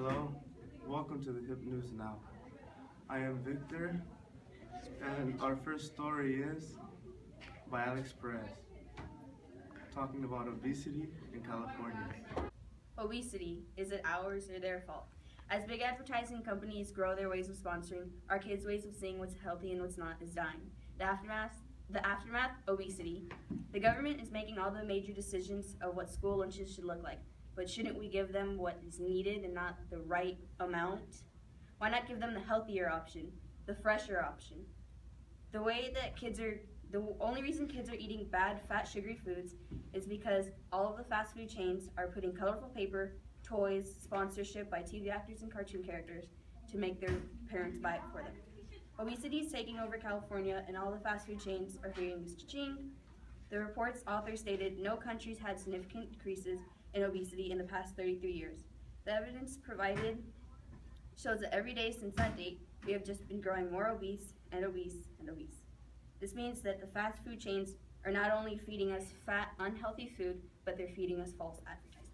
Hello, welcome to the Hip News Now. I am Victor, and our first story is by Alex Perez, talking about obesity in California. Obesity, is it ours or their fault? As big advertising companies grow their ways of sponsoring, our kids' ways of seeing what's healthy and what's not is dying. The aftermath, obesity. The government is making all the major decisions of what school lunches should look like, but shouldn't we give them what is needed and not the right amount? Why not give them the healthier option, the fresher option? The only reason kids are eating bad, fat, sugary foods is because all of the fast food chains are putting colorful paper, toys, sponsorship by TV actors and cartoon characters to make their parents buy it for them. Obesity is taking over California, and all the fast food chains are hearing this cha-ching. The report's author stated no countries had significant decreases in obesity in the past 33 years. The evidence provided shows that every day since that date, we have just been growing more obese and obese and obese. This means that the fast food chains are not only feeding us fat, unhealthy food, but they're feeding us false advertising.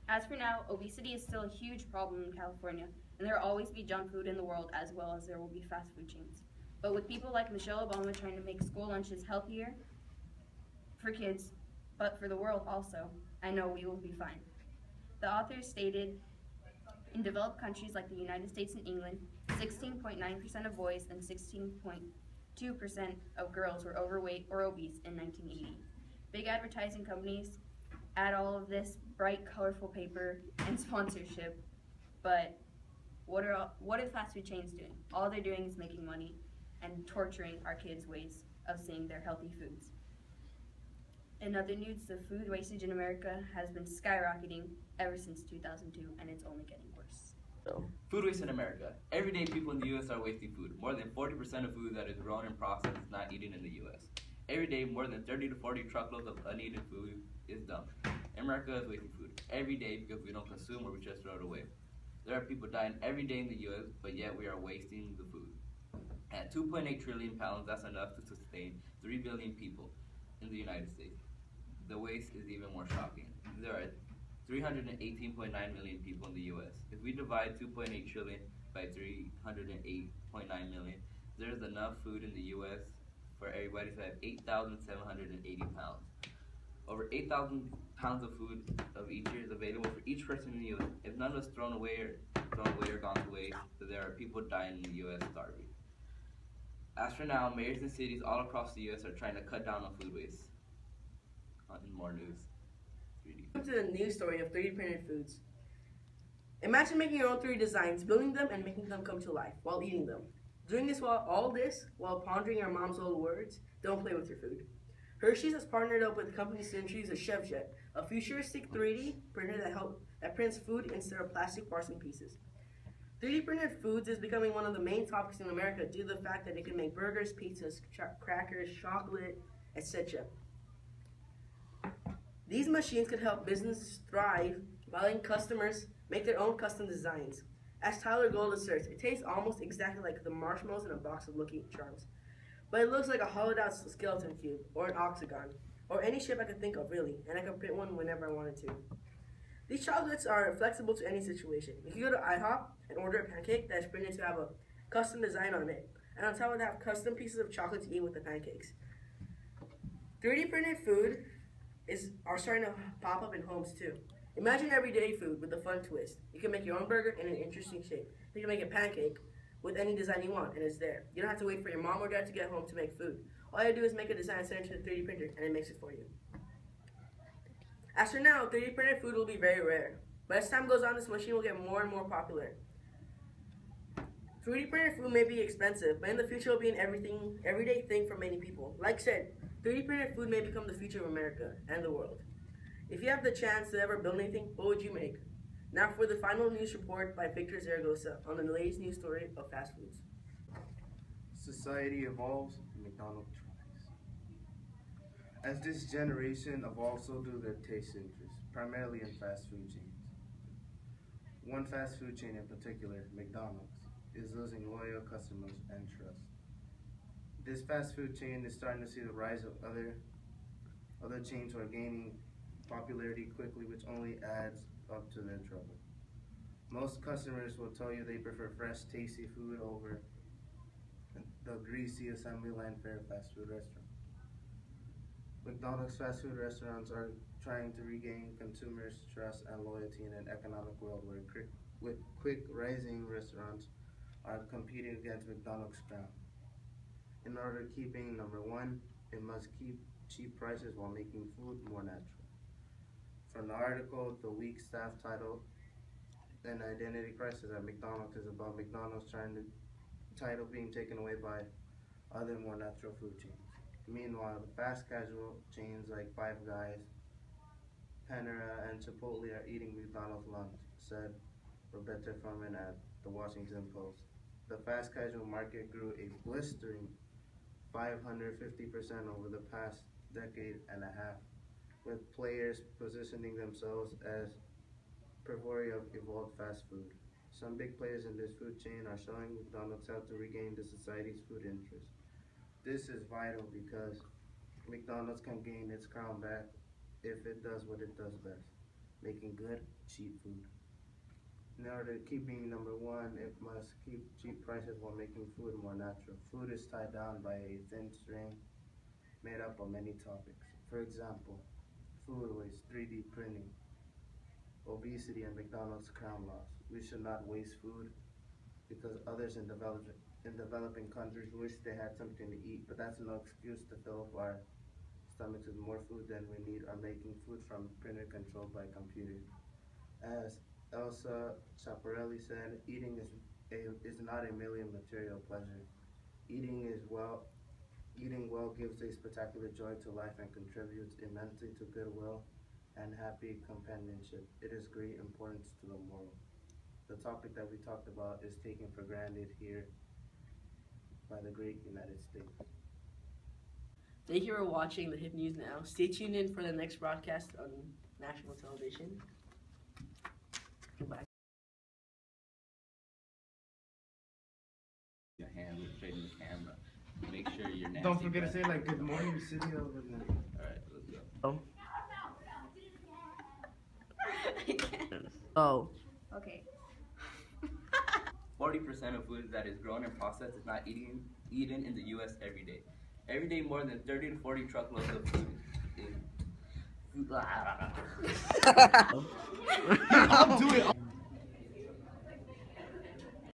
As for now, obesity is still a huge problem in California, and there will always be junk food in the world as well as there will be fast food chains. But with people like Michelle Obama trying to make school lunches healthier for kids, but for the world also, I know we will be fine. The author stated, in developed countries like the United States and England, 16.9% of boys and 16.2% of girls were overweight or obese in 1980. Big advertising companies add all of this bright, colorful paper and sponsorship, but what are the fast food chains doing? All they're doing is making money and torturing our kids' ways of seeing their healthy foods. In other news, the food wastage in America has been skyrocketing ever since 2002, and it's only getting worse. Food waste in America. Every day people in the U.S. are wasting food. More than 40% of food that is grown and processed is not eaten in the U.S. Every day, more than 30 to 40 truckloads of uneaten food is dumped. America is wasting food every day because we don't consume or we just throw it away. There are people dying every day in the U.S., but yet we are wasting the food. At 2.8 trillion pounds, that's enough to sustain 3 billion people in the United States. The waste is even more shocking. There are 318.9 million people in the U.S. If we divide 2.8 trillion by 308.9 million, there's enough food in the U.S. for everybody to have 8,780 pounds. Over 8,000 pounds of food of each year is available for each person in the U.S. If none was thrown away or gone to waste, so there are people dying in the U.S. starving. As for now, mayors and cities all across the U.S. are trying to cut down on food waste. In more news. 3D. Welcome to the news story of 3D printed foods. Imagine making your own 3D designs, building them and making them come to life while eating them. Doing this while pondering your mom's old words, don't play with your food. Hershey's has partnered up with companies to introduce a ChefJet, a futuristic 3D printer that prints food instead of plastic parts and pieces. 3D printed foods is becoming one of the main topics in America due to the fact that it can make burgers, pizzas, crackers, chocolate, etc. These machines could help businesses thrive by letting customers make their own custom designs. As Tyler Gold asserts, it tastes almost exactly like the marshmallows in a box of Lucky Charms. But it looks like a hollowed out skeleton cube, or an octagon, or any shape I could think of really, and I could print one whenever I wanted to. These chocolates are flexible to any situation. You can go to IHOP and order a pancake that is printed to have a custom design on it, and on top of that, have custom pieces of chocolate to eat with the pancakes. 3D printed food are starting to pop up in homes too. Imagine everyday food with a fun twist. You can make your own burger in an interesting shape. You can make a pancake with any design you want, and it's there. You don't have to wait for your mom or dad to get home to make food. All you do is make a design, send it to the 3D printer, and it makes it for you. As for now, 3D printed food will be very rare. But as time goes on, this machine will get more and more popular. 3D printed food may be expensive, but in the future it will be an everyday thing for many people. Like said, 3D printed food may become the future of America and the world. If you have the chance to ever build anything, what would you make? Now for the final news report by Victor Zaragoza on the latest news story of fast foods. Society evolves, McDonald's tries. As this generation evolves, so do their taste interests, primarily in fast food chains. One fast food chain in particular, McDonald's, is losing loyal customers and trust. This fast food chain is starting to see the rise of other chains who are gaining popularity quickly, which only adds up to their trouble. Most customers will tell you they prefer fresh, tasty food over the greasy assembly line fare fast food restaurant. McDonald's fast food restaurants are trying to regain consumers' trust and loyalty in an economic world where quick rising restaurants are competing against McDonald's crown. In order to keep being number one, it must keep cheap prices while making food more natural. From the article, the weak staff title and identity crisis at McDonald's is about McDonald's trying to title being taken away by other more natural food chains. Meanwhile, the fast casual chains like Five Guys, Panera, and Chipotle are eating McDonald's lunch, said Roberta Furman at the Washington Post. The fast casual market grew a blistering 550% over the past decade and a half, with players positioning themselves as purveyors of evolved fast food. Some big players in this food chain are showing McDonald's how to regain the society's food interest. This is vital because McDonald's can gain its crown back if it does what it does best, making good, cheap food. In order to keep being number one, it must keep cheap prices while making food more natural. Food is tied down by a thin string made up of many topics. For example, food waste, 3D printing, obesity, and McDonald's crown loss. We should not waste food because others in developing countries wish they had something to eat, but that's no excuse to fill up our stomachs with more food than we need or making food from printer controlled by computers. As Elsa Chaparelli said, eating is not a merely material pleasure. Eating well gives a spectacular joy to life and contributes immensely to goodwill and happy companionship. It is great importance to the moral. The topic that we talked about is taken for granted here by the great United States. Thank you for watching the Hip News Now. Stay tuned in for the next broadcast on national television. Goodbye. Your hand straight in the camera. Make sure you're nasty. Don't forget to breath. say like good morning, city over there. Alright, let's go. Oh. Okay. 40% of food that is grown and processed is not eaten in the U.S. every day. Every day, more than 30 to 40 truckloads of food is... I'll do it.